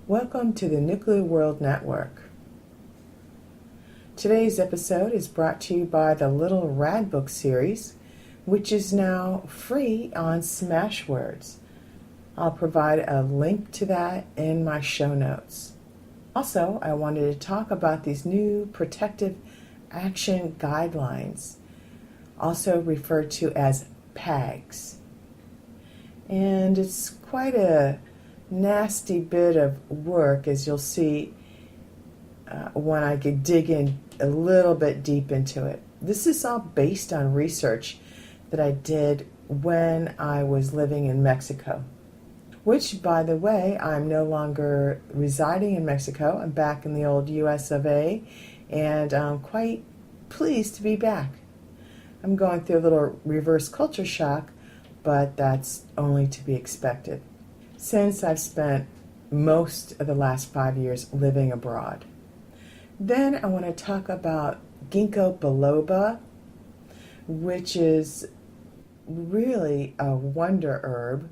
Welcome to the Nuclear World Network. Today's episode is brought to you by the Little Rad Book series, which is now free on Smashwords. I'll provide a link to that in my show notes. Also, I wanted to talk about these new protective action guidelines, also referred to as PAGs. And it's quite a nasty bit of work, as you'll see when I could dig in a little bit deep into it. This is all based on research that I did when I was living in Mexico, which, by the way, I'm no longer residing in Mexico. I'm back in the old US of A, and I'm quite pleased to be back. I'm going through a little reverse culture shock, but that's only to be expected, since I've spent most of the last 5 years living abroad. Then I want to talk about ginkgo biloba, which is really a wonder herb.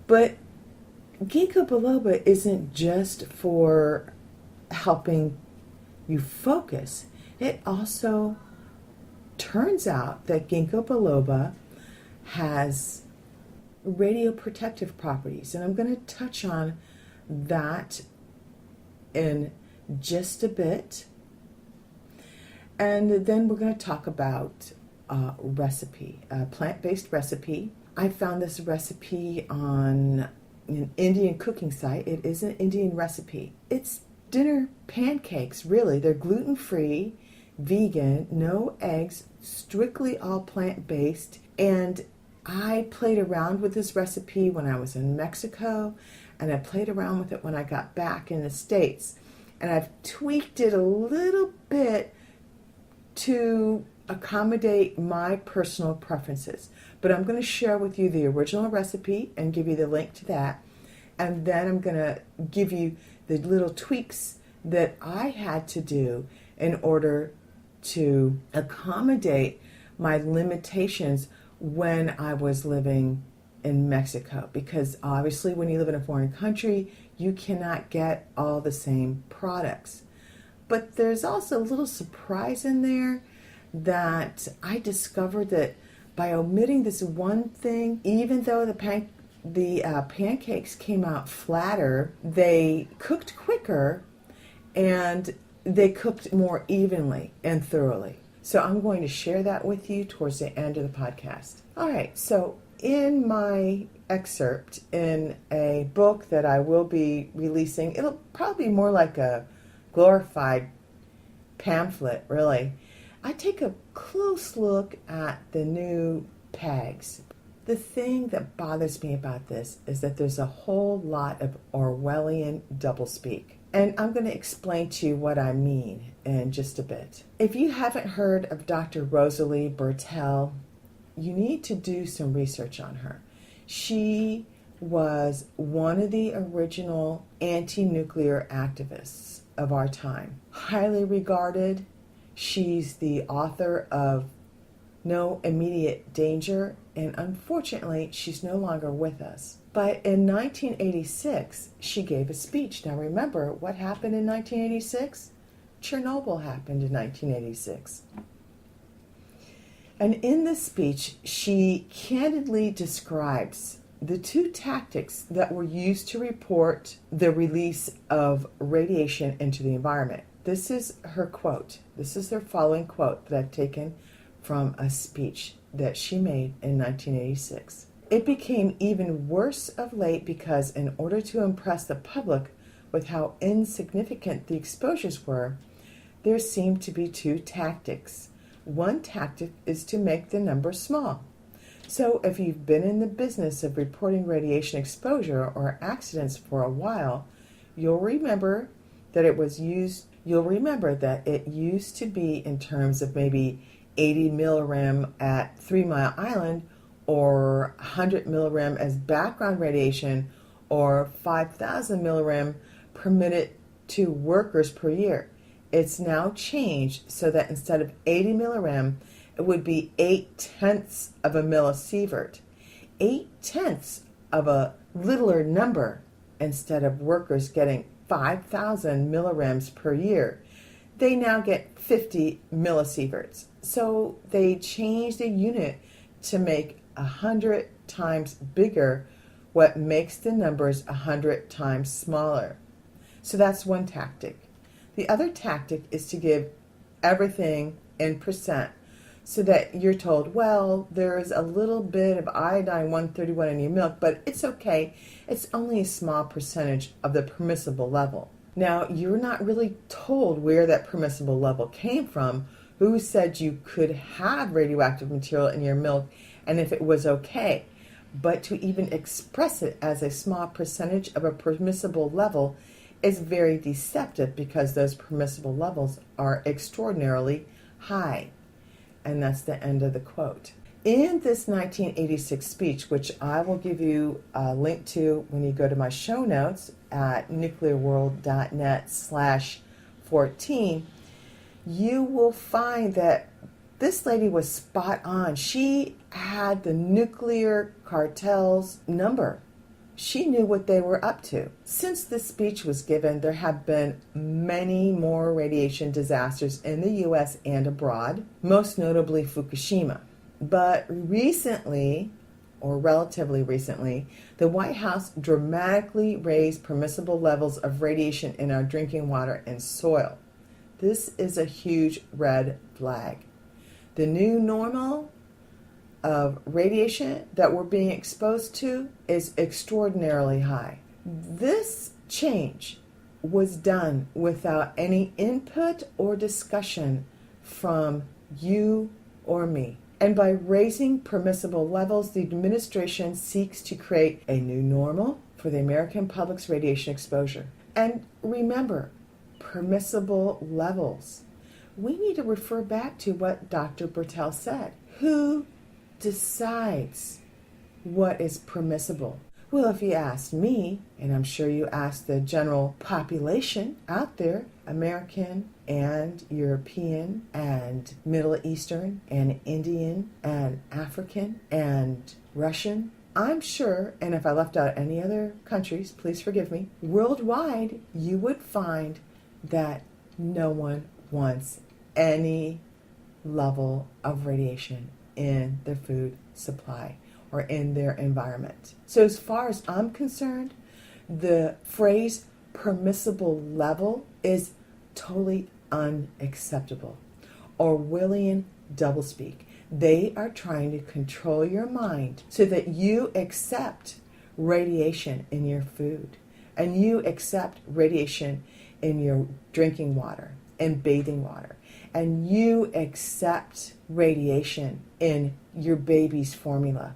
But ginkgo biloba isn't just for helping you focus. It also turns out that ginkgo biloba has radioprotective properties, and I'm going to touch on that in just a bit. And then we're going to talk about a recipe, a plant-based recipe. I found this recipe on an Indian cooking site. It is an Indian recipe. It's dinner pancakes, really. They're gluten-free, vegan, no eggs, strictly all plant-based. And I played around with this recipe when I was in Mexico, and I played around with it when I got back in the States. And I've tweaked it a little bit to accommodate my personal preferences. But I'm going to share with you the original recipe and give you the link to that. And then I'm going to give you the little tweaks that I had to do in order to accommodate my limitations when I was living in Mexico. Because obviously when you live in a foreign country, you cannot get all the same products. But there's also a little surprise in there that I discovered that by omitting this one thing, even though the pancakes came out flatter, they cooked quicker and they cooked more evenly and thoroughly. So I'm going to share that with you towards the end of the podcast. All right, so in my excerpt in a book that I will be releasing, it'll probably be more like a glorified pamphlet, really. I take a close look at the new PAGs. The thing that bothers me about this is that there's a whole lot of Orwellian doublespeak. And I'm going to explain to you what I mean in just a bit. If you haven't heard of Dr. Rosalie Bertell, you need to do some research on her. She was one of the original anti-nuclear activists of our time. Highly regarded. She's the author of No Immediate Danger, and unfortunately, she's no longer with us. But in 1986, she gave a speech. Now remember, what happened in 1986? Chernobyl happened in 1986. And in this speech, she candidly describes the two tactics that were used to report the release of radiation into the environment. This is her quote. This is her following quote that I've taken from a speech that she made in 1986. It became even worse of late because in order to impress the public with how insignificant the exposures were, there seemed to be two tactics. One tactic is to make the number small. So if you've been in the business of reporting radiation exposure or accidents for a while, you'll remember that it used to be in terms of maybe 80 millirem at 3 Mile Island, or 100 millirem as background radiation, or 5,000 millirem permitted to workers per year. It's now changed so that instead of 80 millirem, it would be 8/10 of a millisievert. 8/10 of a littler number instead of workers getting 5,000 millirems per year, they now get 50 millisieverts. So they changed the unit to make 100 times bigger, what makes the numbers 100 times smaller. So that's one tactic. The other tactic is to give everything in percent so that you're told, well, there's a little bit of iodine 131 in your milk, but it's okay. It's only a small percentage of the permissible level. Now, you're not really told where that permissible level came from, who said you could have radioactive material in your milk, and if it was okay. But to even express it as a small percentage of a permissible level is very deceptive because those permissible levels are extraordinarily high. And that's the end of the quote. In this 1986 speech, which I will give you a link to when you go to my show notes at nuclearworld.net/14, you will find that this lady was spot on. She had the nuclear cartel's number. She knew what they were up to. Since this speech was given, there have been many more radiation disasters in the U.S. and abroad, most notably Fukushima. But recently, or relatively recently, the White House dramatically raised permissible levels of radiation in our drinking water and soil. This is a huge red flag. The new normal of radiation that we're being exposed to is extraordinarily high. This change was done without any input or discussion from you or me. And by raising permissible levels, the administration seeks to create a new normal for the American public's radiation exposure. And remember, permissible levels. We need to refer back to what Dr. Bertel said. Who decides what is permissible? Well, if you asked me, and I'm sure you asked the general population out there, American and European and Middle Eastern and Indian and African and Russian, I'm sure, and if I left out any other countries, please forgive me, worldwide, you would find that no one wants any level of radiation in their food supply or in their environment. So as far as I'm concerned, the phrase permissible level is totally unacceptable. Orwellian doublespeak. They are trying to control your mind so that you accept radiation in your food and you accept radiation in your drinking water and bathing water, and you accept radiation in your baby's formula,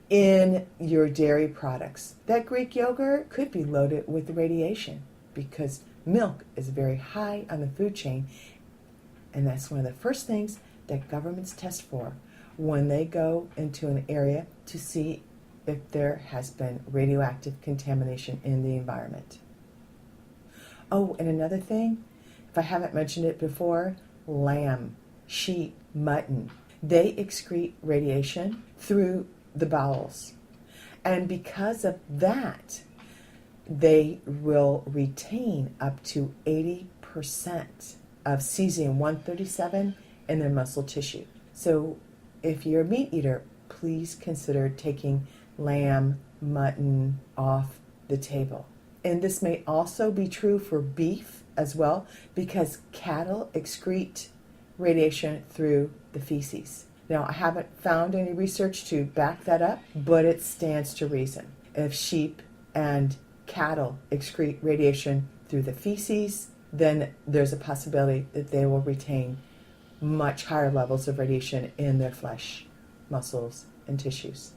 in your dairy products. That Greek yogurt could be loaded with radiation because milk is very high on the food chain, and that's one of the first things that governments test for when they go into an area to see if there has been radioactive contamination in the environment. Oh, and another thing, if I haven't mentioned it before, lamb, sheep, mutton, they excrete radiation through the bowels. And because of that, they will retain up to 80% of cesium-137 in their muscle tissue. So if you're a meat eater, please consider taking lamb, mutton off the table. And this may also be true for beef as well, because cattle excrete radiation through the feces. Now, I haven't found any research to back that up, but it stands to reason. If sheep and cattle excrete radiation through the feces, then there's a possibility that they will retain much higher levels of radiation in their flesh, muscles, and tissues.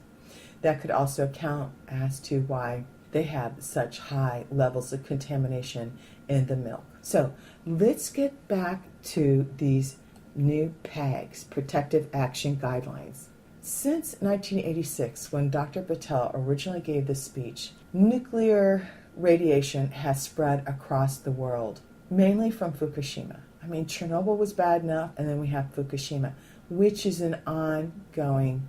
That could also account as to why they have such high levels of contamination in the milk. So let's get back to these new PAGs, Protective Action Guidelines. Since 1986, when Dr. Bertel originally gave this speech, nuclear radiation has spread across the world, mainly from Fukushima. I mean, Chernobyl was bad enough, and then we have Fukushima, which is an ongoing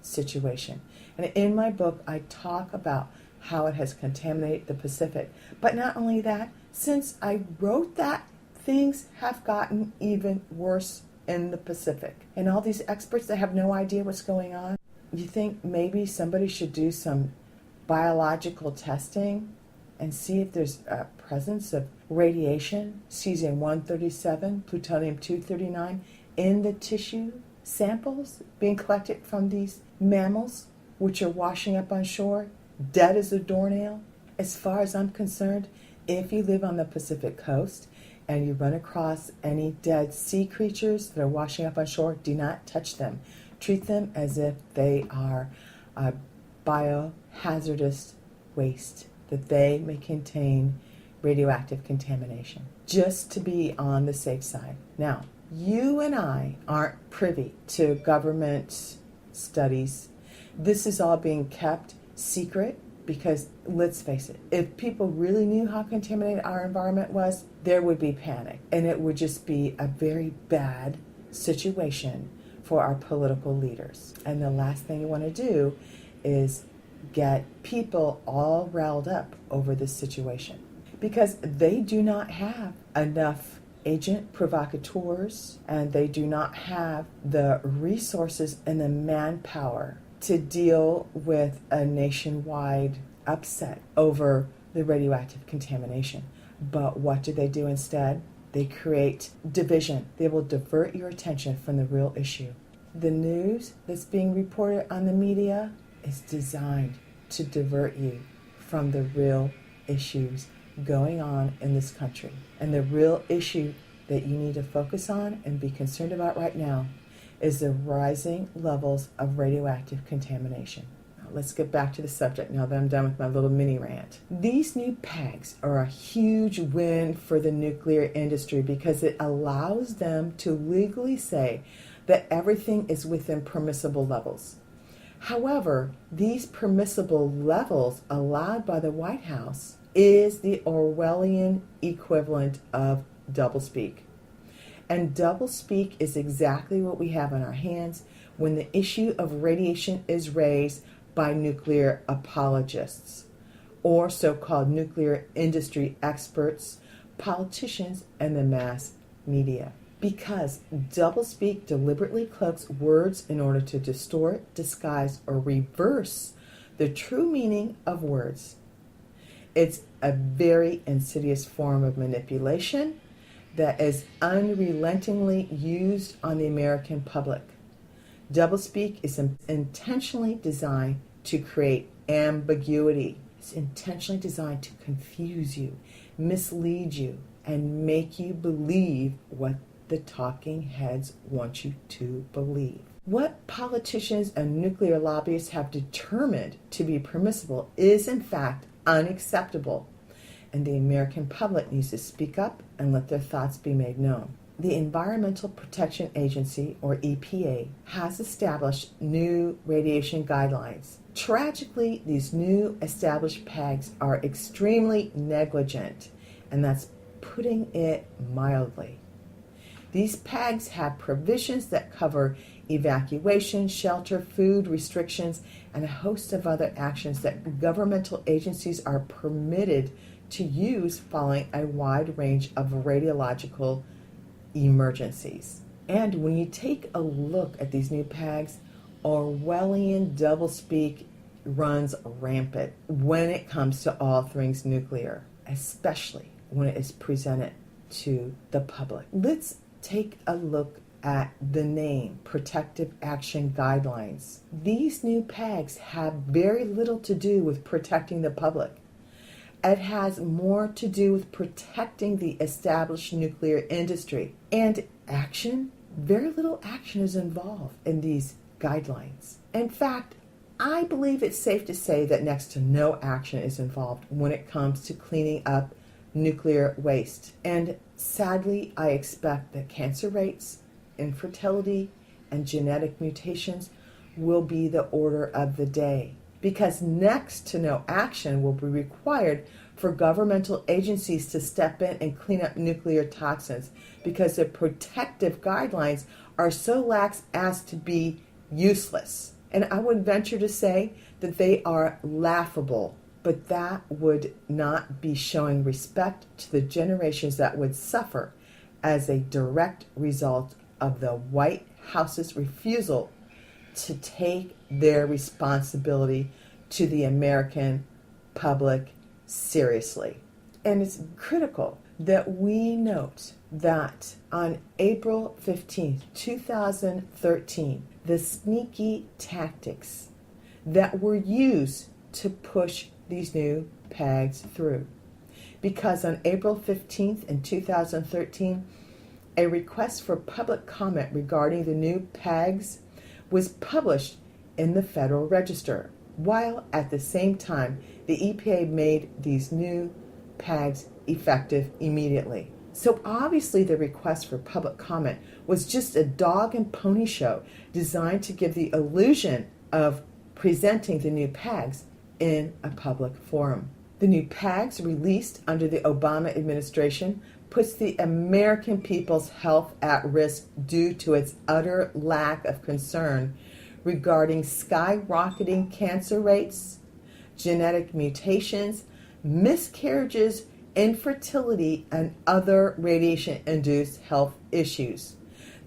situation. And in my book, I talk about how it has contaminated the Pacific. But not only that, since I wrote that, things have gotten even worse in the Pacific. And all these experts that have no idea what's going on, you think maybe somebody should do some biological testing and see if there's a presence of radiation, cesium-137, plutonium-239, in the tissue samples being collected from these mammals, which are washing up on shore, dead as a doornail. As far as I'm concerned, if you live on the Pacific coast and you run across any dead sea creatures that are washing up on shore, do not touch them. Treat them as if they are biohazardous waste, that they may contain radioactive contamination, just to be on the safe side. Now, you and I aren't privy to government studies. This is all being kept secret because, let's face it, if people really knew how contaminated our environment was, there would be panic. And it would just be a very bad situation for our political leaders. And the last thing you want to do is get people all riled up over this situation, because they do not have enough agent provocateurs and they do not have the resources and the manpower to deal with a nationwide upset over the radioactive contamination. But what do they do instead? They create division. They will divert your attention from the real issue. The news that's being reported on the media is designed to divert you from the real issues going on in this country. And the real issue that you need to focus on and be concerned about right now is the rising levels of radioactive contamination. Now, let's get back to the subject now that I'm done with my little mini rant. These new pegs are a huge win for the nuclear industry because it allows them to legally say that everything is within permissible levels. However, these permissible levels allowed by the White House is the Orwellian equivalent of doublespeak. And doublespeak is exactly what we have on our hands when the issue of radiation is raised by nuclear apologists, or so-called nuclear industry experts, politicians, and the mass media. Because doublespeak deliberately cloaks words in order to distort, disguise, or reverse the true meaning of words. It's a very insidious form of manipulation that is unrelentingly used on the American public. Doublespeak is intentionally designed to create ambiguity. It's intentionally designed to confuse you, mislead you, and make you believe what the talking heads want you to believe. What politicians and nuclear lobbyists have determined to be permissible is in fact unacceptable, and the American public needs to speak up and let their thoughts be made known. The Environmental Protection Agency, or EPA, has established new radiation guidelines. Tragically, these new established pegs are extremely negligent, and that's putting it mildly. These pegs have provisions that cover evacuation, shelter, food restrictions, and a host of other actions that governmental agencies are permitted to use following a wide range of radiological emergencies. And when you take a look at these new pegs, Orwellian doublespeak runs rampant when it comes to all things nuclear, especially when it is presented to the public. Let's take a look at the name, Protective Action Guidelines. These new pegs have very little to do with protecting the public. It has more to do with protecting the established nuclear industry. And action, very little action is involved in these guidelines. In fact, I believe it's safe to say that next to no action is involved when it comes to cleaning up nuclear waste. And sadly, I expect that cancer rates, infertility, and genetic mutations will be the order of the day, because next to no action will be required for governmental agencies to step in and clean up nuclear toxins, because the protective guidelines are so lax as to be useless. And I would venture to say that they are laughable but that would not be showing respect to the generations that would suffer as a direct result of the White House's refusal to take their responsibility to the American public seriously. And it's critical that we note that on April 15th, 2013, the sneaky tactics that were used to push these new PAGs through. Because on April 15th in 2013, a request for public comment regarding the new PAGs was published in the Federal Register, while at the same time the EPA made these new PAGs effective immediately. So obviously the request for public comment was just a dog and pony show designed to give the illusion of presenting the new PAGs in a public forum. The new PAGs released under the Obama administration puts the American people's health at risk due to its utter lack of concern regarding skyrocketing cancer rates, genetic mutations, miscarriages, infertility, and other radiation-induced health issues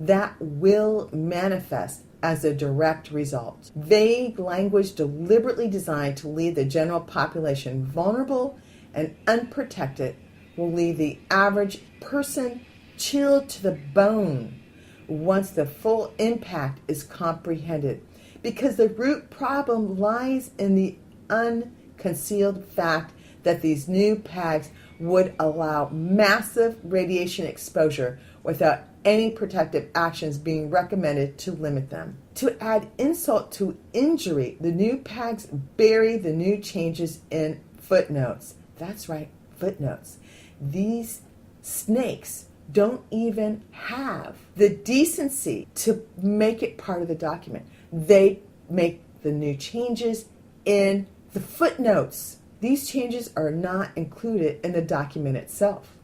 that will manifest as a direct result. Vague language deliberately designed to leave the general population vulnerable and unprotected will leave the average person chilled to the bone once the full impact is comprehended, because the root problem lies in the unconcealed fact that these new PAGs would allow massive radiation exposure without any protective actions being recommended to limit them. To add insult to injury, the new PAGs bury the new changes in footnotes. That's right, footnotes. These snakes don't even have the decency to make it part of the document. They make the new changes in the footnotes. These changes are not included in the document itself.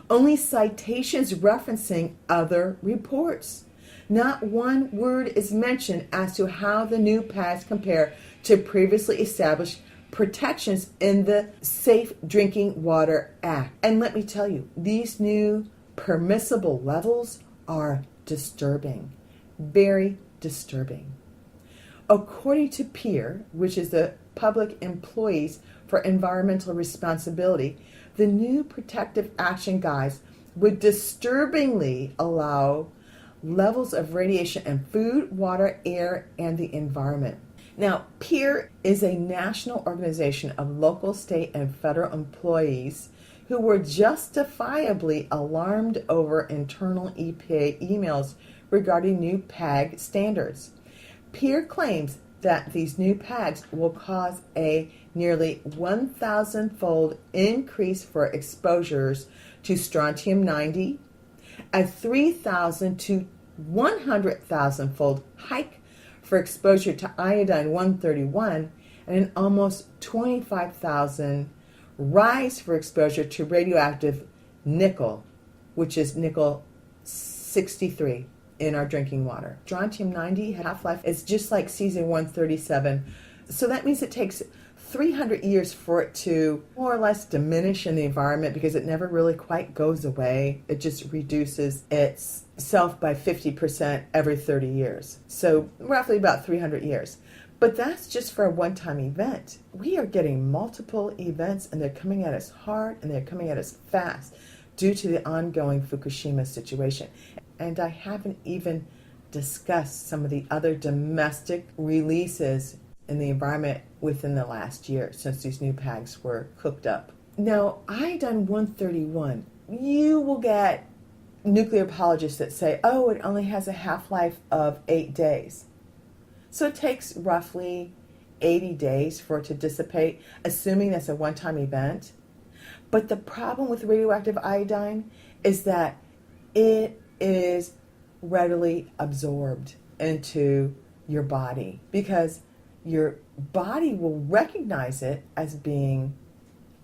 Only citations referencing other reports. Not one word is mentioned as to how the new PAGs compare to previously established protections in the Safe Drinking Water Act. And let me tell you, these new permissible levels are disturbing, very disturbing. According to PEER, which is the Public Employees for Environmental Responsibility, the new protective action guides would disturbingly allow levels of radiation in food, water, air, and the environment. Now, PEER is a national organization of local, state, and federal employees who were justifiably alarmed over internal EPA emails regarding new PAG standards. PEER claims that these new PAGs will cause a nearly 1,000-fold increase for exposures to strontium-90, a 3,000 to 100,000-fold hike for exposure to iodine-131, and an almost 25,000 rise for exposure to radioactive nickel, which is nickel-63 in our drinking water. Strontium-90 half-life is just like cesium-137, so that means it takes 300 years for it to more or less diminish in the environment because it never really quite goes away. It just reduces itself by 50% every 30 years. So roughly about 300 years. But that's just for a one-time event. We are getting multiple events, and they're coming at us hard and they're coming at us fast due to the ongoing Fukushima situation. And I haven't even discussed some of the other domestic releases in the environment within the last year since these new PAGs were cooked up. Now, iodine-131, you will get nuclear apologists that say, oh, it only has a half-life of 8 days. So it takes roughly 80 days for it to dissipate, assuming that's a one-time event. But the problem with radioactive iodine is that it is readily absorbed into your body because your body will recognize it as being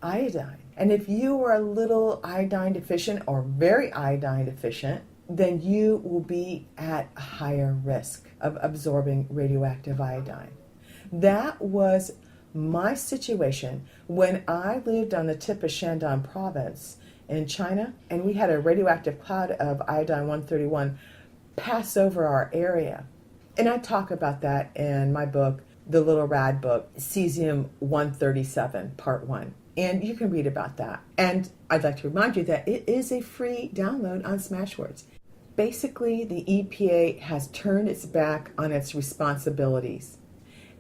iodine. And if you are a little iodine deficient or very iodine deficient, then you will be at a higher risk of absorbing radioactive iodine. That was my situation when I lived on the tip of Shandong province in China, and we had a radioactive cloud of iodine-131 pass over our area. And I talk about that in my book, The Little Rad Book, Cesium-137, Part 1. And you can read about that. And I'd like to remind you that it is a free download on Smashwords. Basically, the EPA has turned its back on its responsibilities,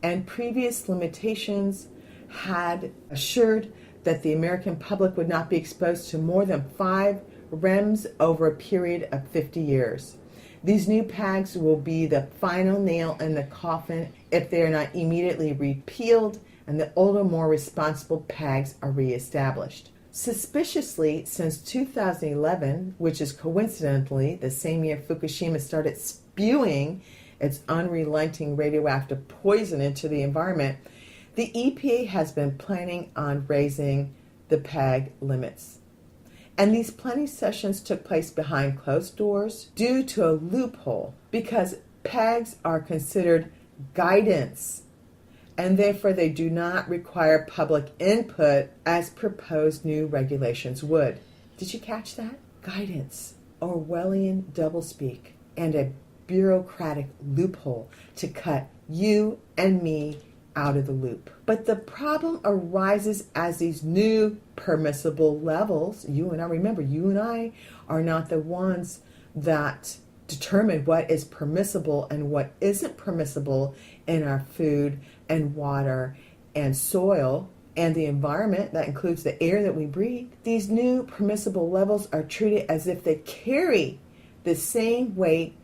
and previous limitations had assured that the American public would not be exposed to more than 5 REMs over a period of 50 years. These new PAGs will be the final nail in the coffin if they are not immediately repealed and the older, more responsible PAGs are reestablished. Suspiciously, since 2011, which is coincidentally the same year Fukushima started spewing its unrelenting radioactive poison into the environment, the EPA has been planning on raising the PAG limits. And these planning sessions took place behind closed doors due to a loophole, because PAGs are considered guidance, and therefore they do not require public input as proposed new regulations would. Did you catch that? Guidance, Orwellian doublespeak, and a bureaucratic loophole to cut you and me out of the loop. But the problem arises as these new permissible levels, you and I are not the ones that determine what is permissible and what isn't permissible in our food and water and soil and the environment. That includes the air that we breathe. These new permissible levels are treated as if they carry the same weight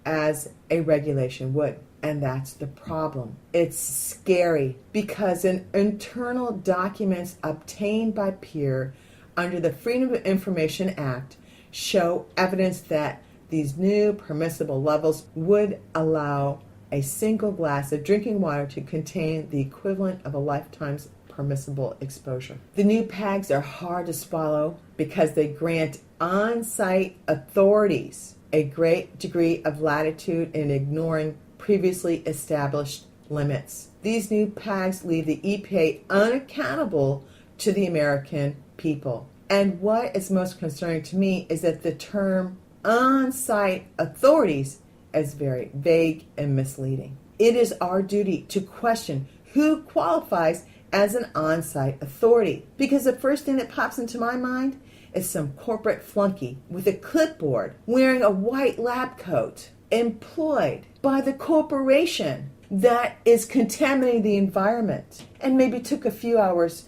as a regulation would. And that's the problem. It's scary because in internal documents obtained by peer under the Freedom of Information Act show evidence that these new permissible levels would allow a single glass of drinking water to contain the equivalent of a lifetime's permissible exposure. The new PAGs are hard to swallow because they grant on-site authorities a great degree of latitude in ignoring previously established limits. These new PAGs leave the EPA unaccountable to the American people. And what is most concerning to me is that the term on-site authorities is very vague and misleading. It is our duty to question who qualifies as an on-site authority, because the first thing that pops into my mind is some corporate flunky with a clipboard wearing a white lab coat employed by the corporation that is contaminating the environment and maybe took a few hours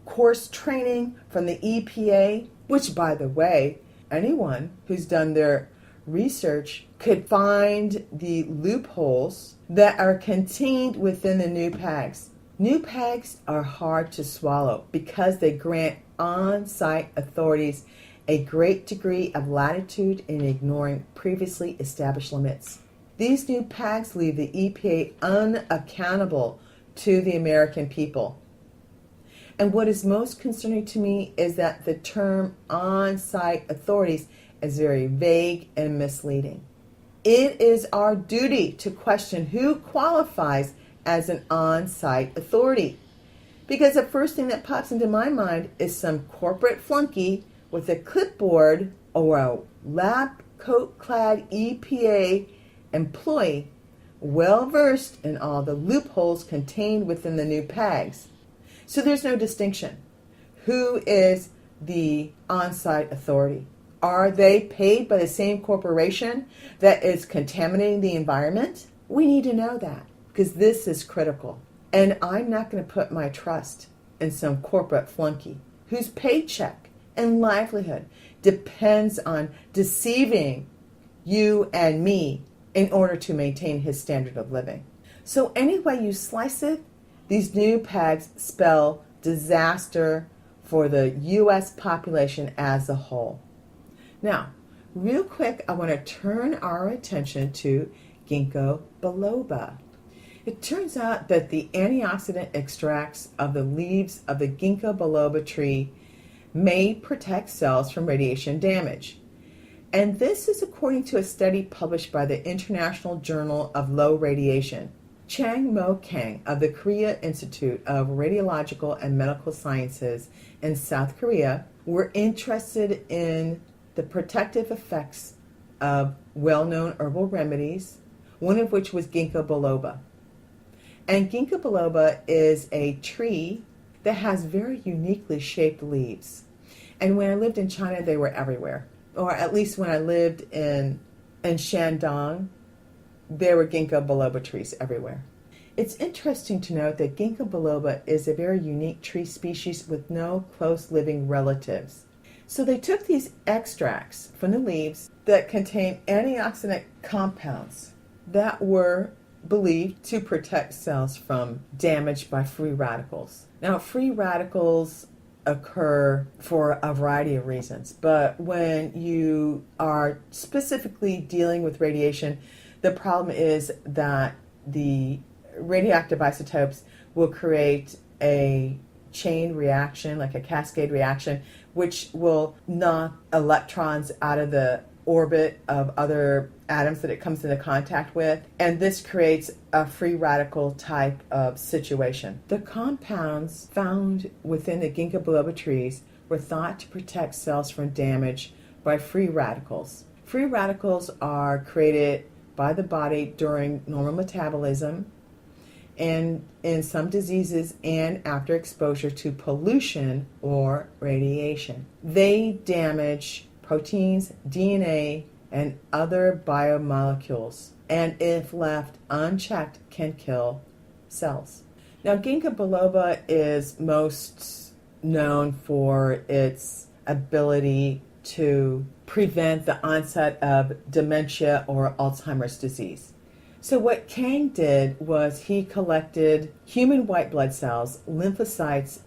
course training from the EPA, which, by the way, anyone who's done their research could find the loopholes that are contained within the new PAGs. New PAGs are hard to swallow because they grant on-site authorities a great degree of latitude in ignoring previously established limits. These new PAGs leave the EPA unaccountable to the American people. And what is most concerning to me is that the term on-site authorities is very vague and misleading. It is our duty to question who qualifies as an on-site authority, because the first thing that pops into my mind is some corporate flunky with a clipboard or a lab coat-clad EPA employee well versed in all the loopholes contained within the new PAGs. So there's no distinction. Who is the on-site authority? Are they paid by the same corporation that is contaminating the environment? We need to know that, because this is critical. And I'm not going to put my trust in some corporate flunky whose paycheck and livelihood depends on deceiving you and me in order to maintain his standard of living. So any way you slice it, these new PAGs spell disaster for the U.S. population as a whole. Now, real quick, I want to turn our attention to ginkgo biloba. It turns out that the antioxidant extracts of the leaves of the ginkgo biloba tree may protect cells from radiation damage. And this is according to a study published by the International Journal of Low Radiation. Chang Mo Kang of the Korea Institute of Radiological and Medical Sciences in South Korea were interested in the protective effects of well-known herbal remedies, one of which was ginkgo biloba. And ginkgo biloba is a tree that has very uniquely shaped leaves. And when I lived in China, they were everywhere. Or at least when I lived in Shandong, there were ginkgo biloba trees everywhere. It's interesting to note that ginkgo biloba is a very unique tree species with no close living relatives. So they took these extracts from the leaves that contain antioxidant compounds that were believed to protect cells from damage by free radicals. Now, free radicals occur for a variety of reasons, but when you are specifically dealing with radiation, the problem is that the radioactive isotopes will create a chain reaction, like a cascade reaction, which will knock electrons out of the orbit of other atoms that it comes into contact with, and this creates a free radical type of situation. The compounds found within the ginkgo biloba trees were thought to protect cells from damage by free radicals. Free radicals are created by the body during normal metabolism and in some diseases and after exposure to pollution or radiation. They damage proteins, DNA, and other biomolecules, and if left unchecked, can kill cells. Now, ginkgo biloba is most known for its ability to prevent the onset of dementia or Alzheimer's disease. So what Kang did was he collected human white blood cells, lymphocytes.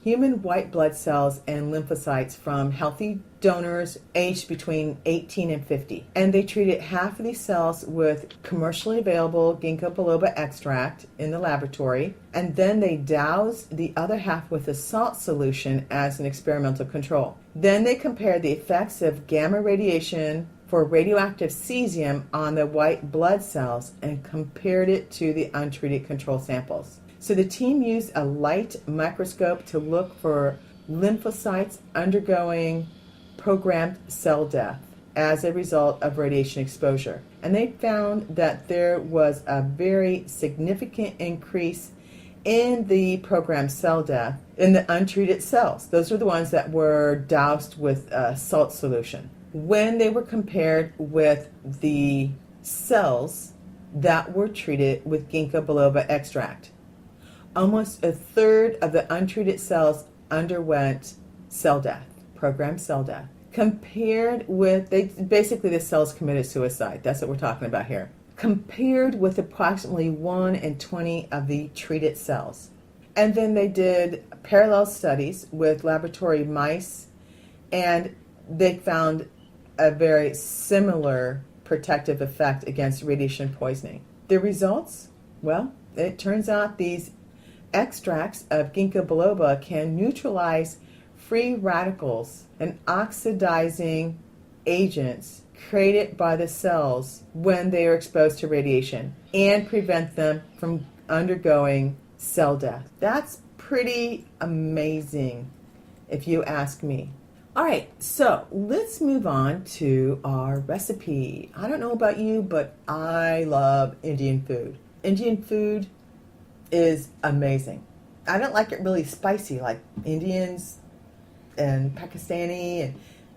Human white blood cells and lymphocytes from healthy donors aged between 18 and 50. And they treated half of these cells with commercially available ginkgo biloba extract in the laboratory, and then they doused the other half with a salt solution as an experimental control. Then they compared the effects of gamma radiation for radioactive cesium on the white blood cells and compared it to the untreated control samples. So the team used a light microscope to look for lymphocytes undergoing programmed cell death as a result of radiation exposure. And they found that there was a very significant increase in the programmed cell death in the untreated cells. Those are the ones that were doused with a salt solution, when they were compared with the cells that were treated with ginkgo biloba extract. Almost a third of the untreated cells underwent cell death, programmed cell death, compared with, the cells committed suicide. That's what we're talking about here. Compared with approximately 1 in 20 of the treated cells. And then they did parallel studies with laboratory mice, and they found a very similar protective effect against radiation poisoning. The results? Well, it turns out these extracts of ginkgo biloba can neutralize free radicals and oxidizing agents created by the cells when they are exposed to radiation and prevent them from undergoing cell death. That's pretty amazing, if you ask me. All right, so let's move on to our recipe. I don't know about you, but I love Indian food. Indian food is amazing. I don't like it really spicy like Indians and Pakistani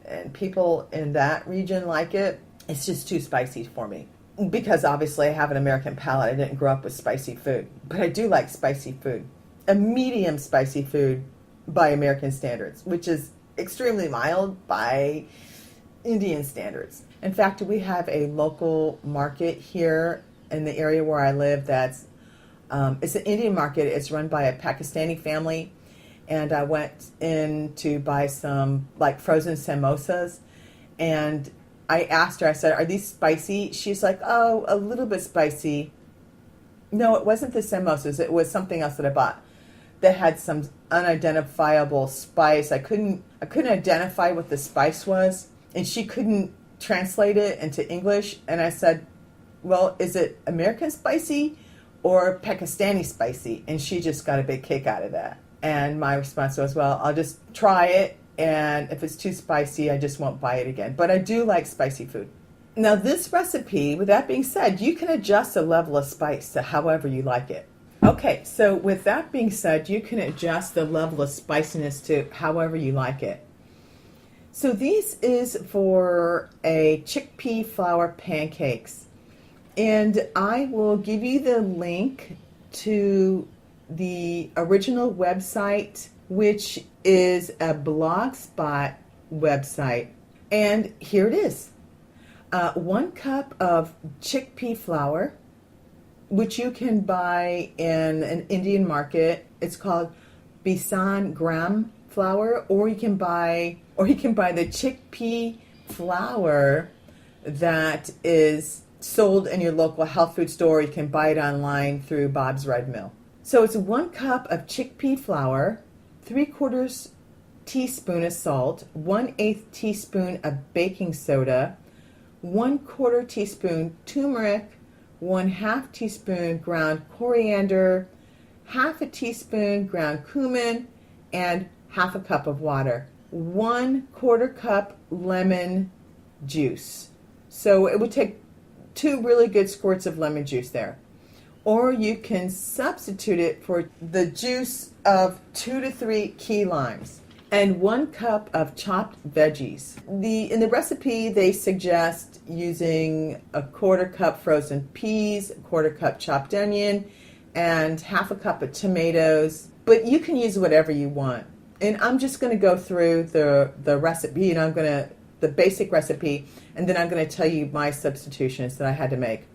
and people in that region like it. It's just too spicy for me. Because obviously I have an American palate. I didn't grow up with spicy food. But I do like spicy food. A medium spicy food by American standards, which is extremely mild by Indian standards. In fact, we have a local market here in the area where I live that's it's an Indian market. It's run by a Pakistani family, and I went in to buy some like frozen samosas, and I asked her, I said, "Are these spicy?" She's like, "Oh, a little bit spicy." No, it wasn't the samosas. It was something else that I bought that had some unidentifiable spice. I couldn't identify what the spice was, and she couldn't translate it into English. And I said, well, is it American spicy or Pakistani spicy? And she just got a big kick out of that. And my response was, well, I'll just try it. And if it's too spicy, I just won't buy it again. But I do like spicy food. Now, this recipe, with that being said, you can adjust the level of spice to however you like it. Okay, so with that being said, you can adjust the level of spiciness to however you like it. So this is for a chickpea flour pancakes. And I will give you the link to the original website, which is a Blogspot website. And here it is. 1 cup of chickpea flour, which you can buy in an Indian market. It's called Besan gram flour, or you can buy the chickpea flour that is sold in your local health food store. You can buy it online through Bob's Red Mill. So it's 1 cup of chickpea flour, 3/4 teaspoon of salt, 1/8 teaspoon of baking soda, 1/4 teaspoon turmeric, 1/2 teaspoon ground coriander, 1/2 teaspoon ground cumin, and 1/2 cup of water. 1/4 cup lemon juice. So it would take 2 really good squirts of lemon juice there. Or you can substitute it for the juice of 2 to 3 key limes. And 1 cup of chopped veggies. In the recipe, they suggest using 1/4 cup frozen peas, 1/4 cup chopped onion, and 1/2 cup of tomatoes. But you can use whatever you want. And I'm just going to go through the recipe, and the basic recipe, and then I'm going to tell you my substitutions that I had to make.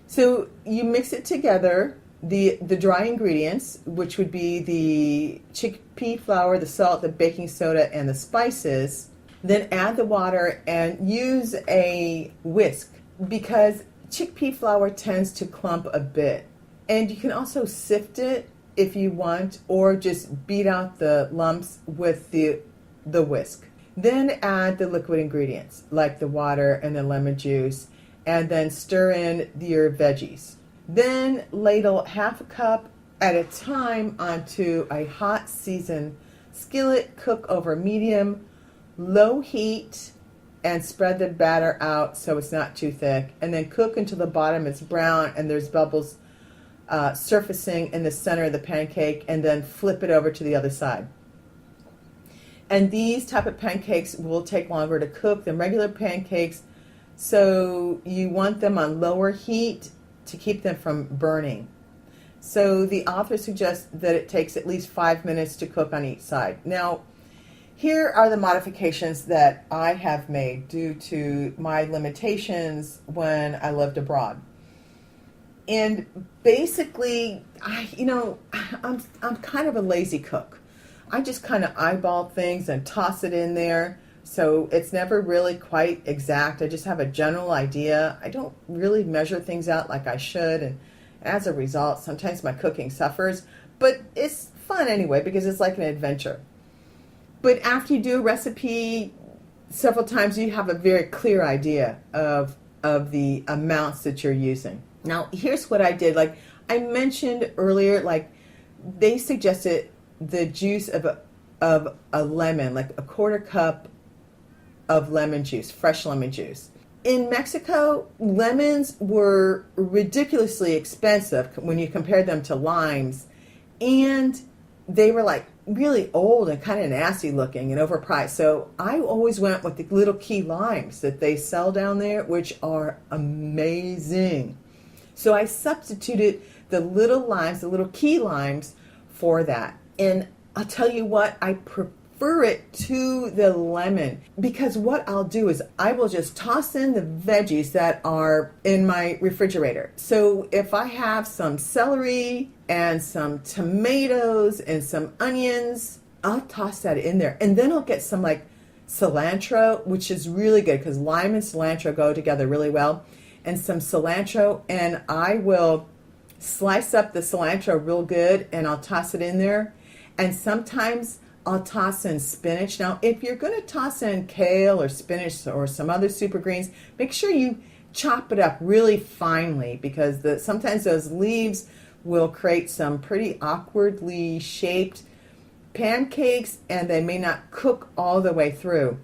So you mix it together. The dry ingredients, which would be the chickpea flour, the salt, the baking soda, and the spices. Then add the water and use a whisk, because chickpea flour tends to clump a bit. And you can also sift it if you want, or just beat out the lumps with the whisk. Then add the liquid ingredients, like the water and the lemon juice, and then stir in your veggies. Then ladle 1/2 cup at a time onto a hot seasoned skillet. Cook over medium, low heat, and spread the batter out so it's not too thick. And then cook until the bottom is brown and there's bubbles surfacing in the center of the pancake, and then flip it over to the other side. And these type of pancakes will take longer to cook than regular pancakes, so you want them on lower heat to keep them from burning. So the author suggests that it takes at least 5 minutes to cook on each side. Now, here are the modifications that I have made due to my limitations when I lived abroad. And basically, I'm kind of a lazy cook. I just kind of eyeball things and toss it in there. So it's never really quite exact. I just have a general idea. I don't really measure things out like I should. And as a result, sometimes my cooking suffers. But it's fun anyway, because it's like an adventure. But after you do a recipe several times, you have a very clear idea of the amounts that you're using. Now, here's what I did. Like I mentioned earlier, like they suggested the juice of a lemon, like 1/4 cup of lemon juice, fresh lemon juice. In Mexico, lemons were ridiculously expensive when you compare them to limes, and they were like really old and kind of nasty looking and overpriced. So I always went with the little key limes that they sell down there, which are amazing. So I substituted the little limes, the little key limes, for that. And I'll tell you what, I prefer it to the lemon, because what I'll do is I will just toss in the veggies that are in my refrigerator. So if I have some celery and some tomatoes and some onions, I'll toss that in there. And then I'll get some like cilantro, which is really good because lime and cilantro go together really well. And some cilantro, and I will slice up the cilantro real good and I'll toss it in there. And sometimes I'll toss in spinach. Now, if you're going to toss in kale or spinach or some other super greens, make sure you chop it up really finely, because sometimes those leaves will create some pretty awkwardly shaped pancakes, and they may not cook all the way through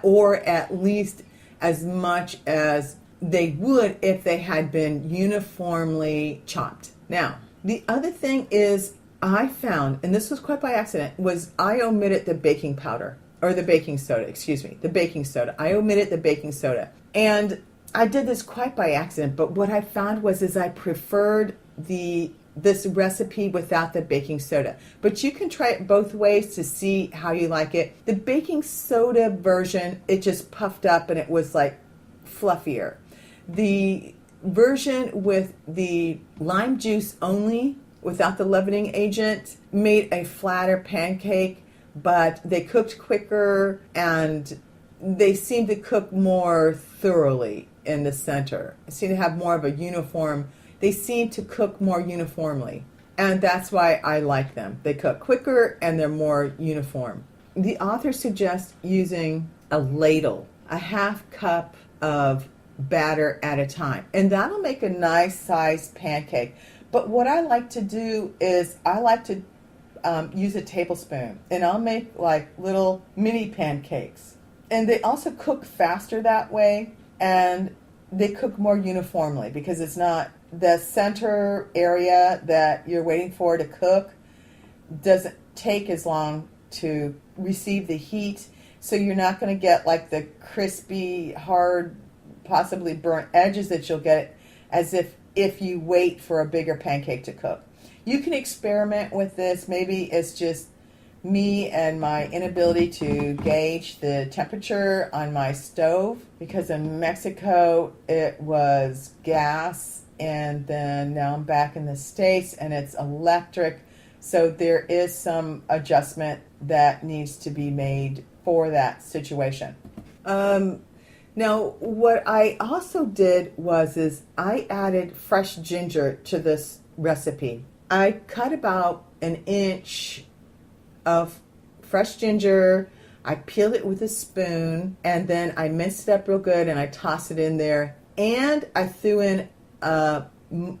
or at least as much as they would if they had been uniformly chopped. Now, the other thing is, I found, and this was quite by accident, was I omitted the baking powder, or the baking soda, the baking soda. I omitted the baking soda. And I did this quite by accident, but what I found is I preferred this recipe without the baking soda. But you can try it both ways to see how you like it. The baking soda version, it just puffed up and it was like fluffier. The version with the lime juice only, without the leavening agent, made a flatter pancake, but they cooked quicker and they seemed to cook more thoroughly in the center. They seem to have more of a uniform, they seem to cook more uniformly. And that's why I like them. They cook quicker and they're more uniform. The author suggests using a ladle, a half cup of batter at a time. And that'll make a nice sized pancake. But what I like to do is I like to use a tablespoon, and I'll make like little mini pancakes. And they also cook faster that way, and they cook more uniformly, because it's not the center area that you're waiting for to cook doesn't take as long to receive the heat. So you're not going to get like the crispy, hard, possibly burnt edges that you'll get as if you wait for a bigger pancake to cook. You can experiment with this. Maybe it's just me and my inability to gauge the temperature on my stove, because in Mexico it was gas, and then now I'm back in the States and it's electric. So there is some adjustment that needs to be made for that situation. Now, what I also did is I added fresh ginger to this recipe. I cut about an inch of fresh ginger. I peeled it with a spoon, and then I minced it up real good, and I tossed it in there. And I threw in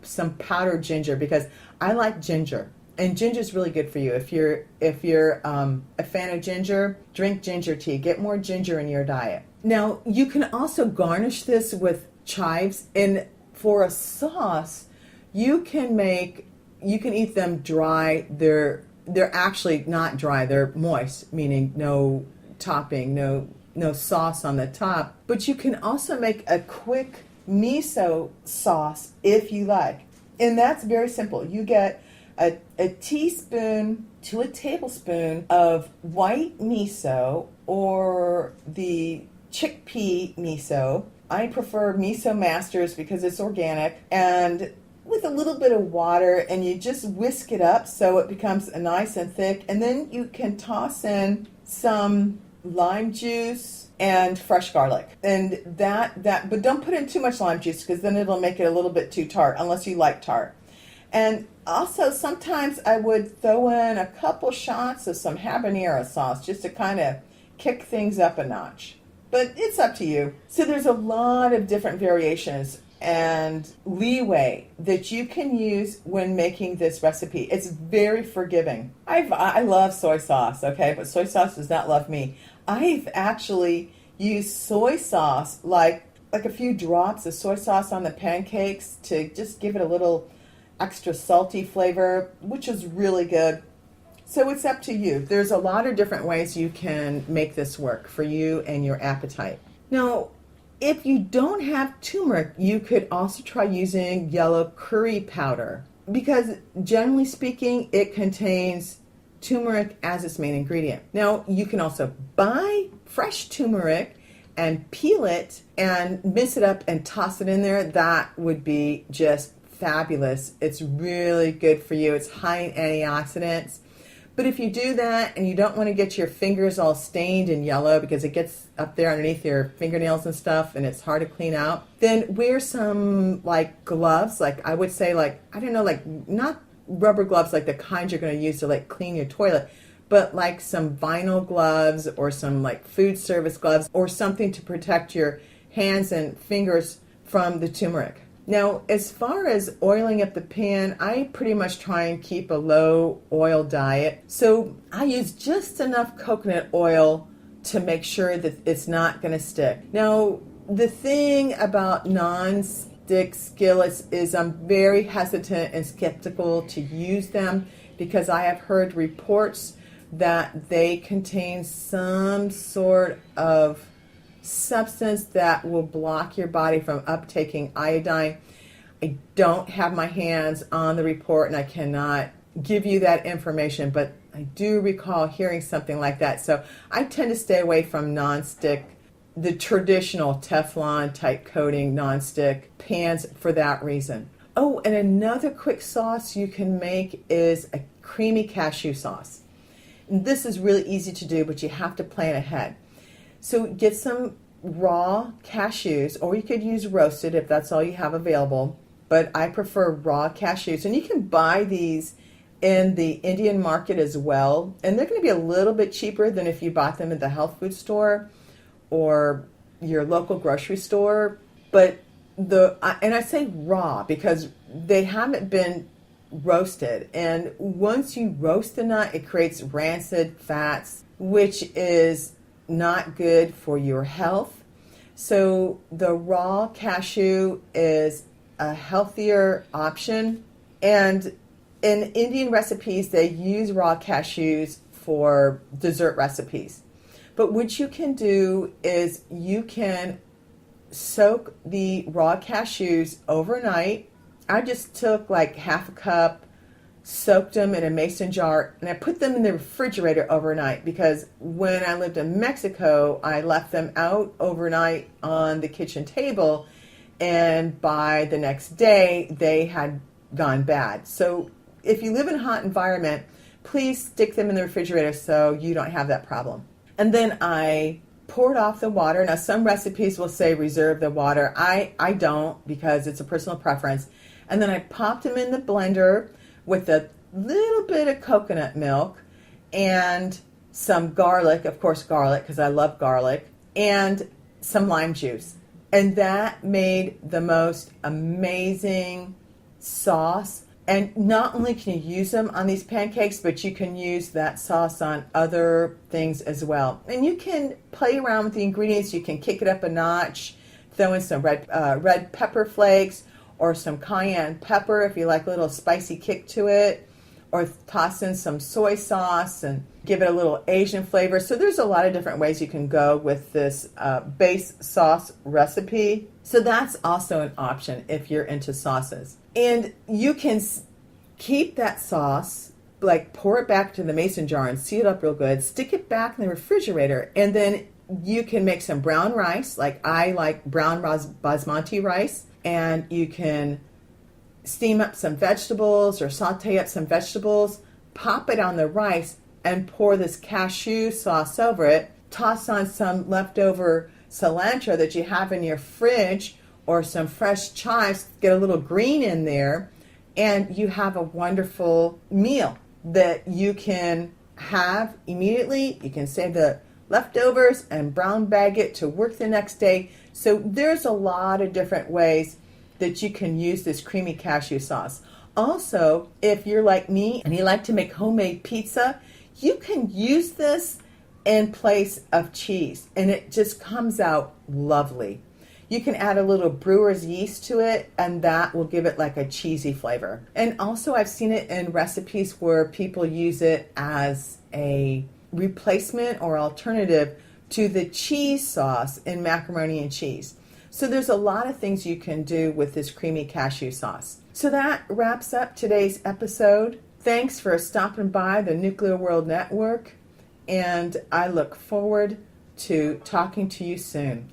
some powdered ginger, because I like ginger. And ginger is really good for you. If you're a fan of ginger, drink ginger tea. Get more ginger in your diet. Now, you can also garnish this with chives. And for a sauce, you can eat them dry. They're actually not dry. They're moist, meaning no topping, no sauce on the top. But you can also make a quick miso sauce if you like. And that's very simple. You get a teaspoon to a tablespoon of white miso, or the chickpea miso. I prefer Miso Masters because it's organic, and with a little bit of water, and you just whisk it up so it becomes nice and thick. And then you can toss in some lime juice and fresh garlic. And but don't put in too much lime juice, because then it'll make it a little bit too tart, unless you like tart. And also, sometimes I would throw in a couple shots of some habanero sauce just to kind of kick things up a notch. But it's up to you. So there's a lot of different variations and leeway that you can use when making this recipe. It's very forgiving. I love soy sauce, okay? But soy sauce does not love me. I've actually used soy sauce, like a few drops of soy sauce on the pancakes, to just give it a little extra salty flavor, which is really good. So it's up to you. There's a lot of different ways you can make this work for you and your appetite. Now, if you don't have turmeric, you could also try using yellow curry powder, because generally speaking, it contains turmeric as its main ingredient. Now, you can also buy fresh turmeric and peel it and mince it up and toss it in there. That would be just fabulous. It's really good for you. It's high in antioxidants. But if you do that and you don't want to get your fingers all stained and yellow, because it gets up there underneath your fingernails and stuff and it's hard to clean out, then wear some like gloves, like I would say, like, I don't know, like not rubber gloves like the kind you're going to use to like clean your toilet, but like some vinyl gloves or some like food service gloves, or something to protect your hands and fingers from the turmeric. Now, as far as oiling up the pan, I pretty much try and keep a low oil diet. So I use just enough coconut oil to make sure that it's not going to stick. Now, the thing about non-stick skillets is I'm very hesitant and skeptical to use them because I have heard reports that they contain some sort of substance that will block your body from uptaking iodine. I don't have my hands on the report and I cannot give you that information, but I do recall hearing something like that. So I tend to stay away from nonstick, the traditional Teflon type coating nonstick pans for that reason. Oh, and another quick sauce you can make is a creamy cashew sauce. And this is really easy to do, but you have to plan ahead. So get some raw cashews, or you could use roasted if that's all you have available, but I prefer raw cashews. And you can buy these in the Indian market as well, and they're going to be a little bit cheaper than if you bought them at the health food store or your local grocery store. But and I say raw because they haven't been roasted, and once you roast the nut, it creates rancid fats, which is not good for your health. So the raw cashew is a healthier option, and in Indian recipes they use raw cashews for dessert recipes. But what you can do is you can soak the raw cashews overnight. I just took like half a cup, soaked them in a mason jar, and I put them in the refrigerator overnight because when I lived in Mexico, I left them out overnight on the kitchen table, and by the next day, they had gone bad. So if you live in a hot environment, please stick them in the refrigerator so you don't have that problem. And then I poured off the water. Now, some recipes will say reserve the water. I don't because it's a personal preference. And then I popped them in the blender with a little bit of coconut milk and some garlic, of course garlic, because I love garlic, and some lime juice. And that made the most amazing sauce. And not only can you use them on these pancakes, but you can use that sauce on other things as well. And you can play around with the ingredients. You can kick it up a notch, throw in some red pepper flakes, or some cayenne pepper if you like a little spicy kick to it, or toss in some soy sauce and give it a little Asian flavor. So there's a lot of different ways you can go with this base sauce recipe. So that's also an option if you're into sauces. And you can keep that sauce, like pour it back to the mason jar and seal it up real good, stick it back in the refrigerator, and then you can make some brown rice, like I like brown basmati rice, and you can steam up some vegetables or saute up some vegetables, pop it on the rice, and pour this cashew sauce over it. Toss on some leftover cilantro that you have in your fridge or some fresh chives, get a little green in there, and you have a wonderful meal that you can have immediately. You can save the leftovers and brown bag it to work the next day. So there's a lot of different ways that you can use this creamy cashew sauce. Also, if you're like me and you like to make homemade pizza, you can use this in place of cheese, and it just comes out lovely. You can add a little brewer's yeast to it, and that will give it like a cheesy flavor. And also I've seen it in recipes where people use it as a replacement or alternative to the cheese sauce in macaroni and cheese. So there's a lot of things you can do with this creamy cashew sauce. So that wraps up today's episode. Thanks for stopping by the Nuclear World Network, and I look forward to talking to you soon.